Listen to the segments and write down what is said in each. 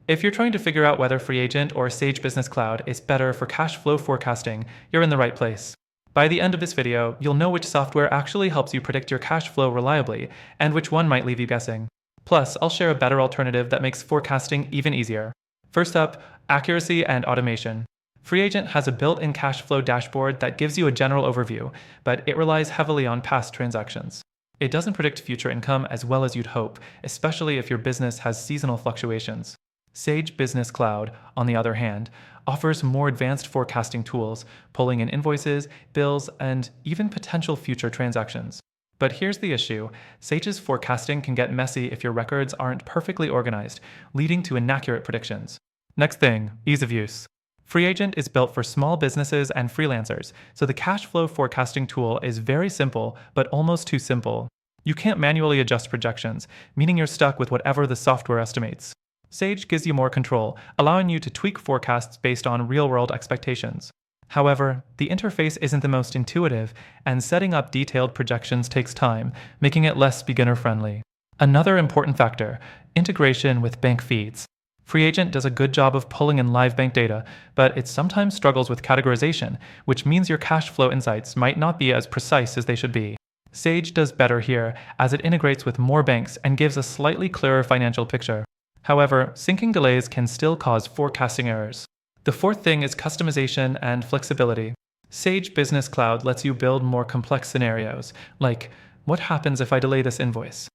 If you're trying to figure out whether FreeAgent or Sage Business Cloud is better for cash flow forecasting, you're in the right place. By the end of this video, you'll know which software actually helps you predict your cash flow reliably, and which one might leave you guessing. Plus, I'll share a better alternative that makes forecasting even easier. First up, accuracy and automation. FreeAgent has a built-in cash flow dashboard that gives you a general overview, but it relies heavily on past transactions. It doesn't predict future income as well as you'd hope, especially if your business has seasonal fluctuations. Sage Business Cloud, on the other hand, offers more advanced forecasting tools, pulling in invoices, bills, and even potential future transactions. But here's the issue. Sage's forecasting can get messy if your records aren't perfectly organized, leading to inaccurate predictions. Next thing, ease of use. FreeAgent is built for small businesses and freelancers, so the cash flow forecasting tool is very simple, but almost too simple. You can't manually adjust projections, meaning you're stuck with whatever the software estimates. Sage gives you more control, allowing you to tweak forecasts based on real-world expectations. However, the interface isn't the most intuitive, and setting up detailed projections takes time, making it less beginner-friendly. Another important factor, integration with bank feeds. FreeAgent does a good job of pulling in live bank data, but it sometimes struggles with categorization, which means your cash flow insights might not be as precise as they should be. Sage does better here, as it integrates with more banks and gives a slightly clearer financial picture. However, syncing delays can still cause forecasting errors. The fourth thing is customization and flexibility. Sage Business Cloud lets you build more complex scenarios, like, what happens if I delay this invoice?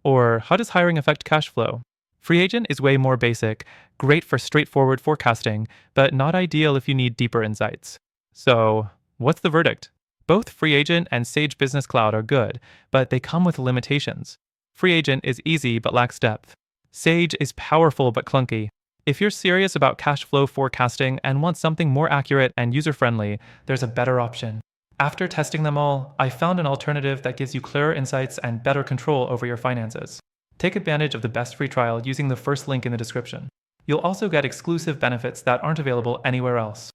Or, how does hiring affect cash flow? FreeAgent is way more basic, great for straightforward forecasting, but not ideal if you need deeper insights. So, what's the verdict? Both FreeAgent and Sage Business Cloud are good, but they come with limitations. FreeAgent is easy but lacks depth. Sage is powerful but clunky. If you're serious about cash flow forecasting and want something more accurate and user-friendly, there's a better option. After testing them all, I found an alternative that gives you clearer insights and better control over your finances. Take advantage of the best free trial using the first link in the description. You'll also get exclusive benefits that aren't available anywhere else.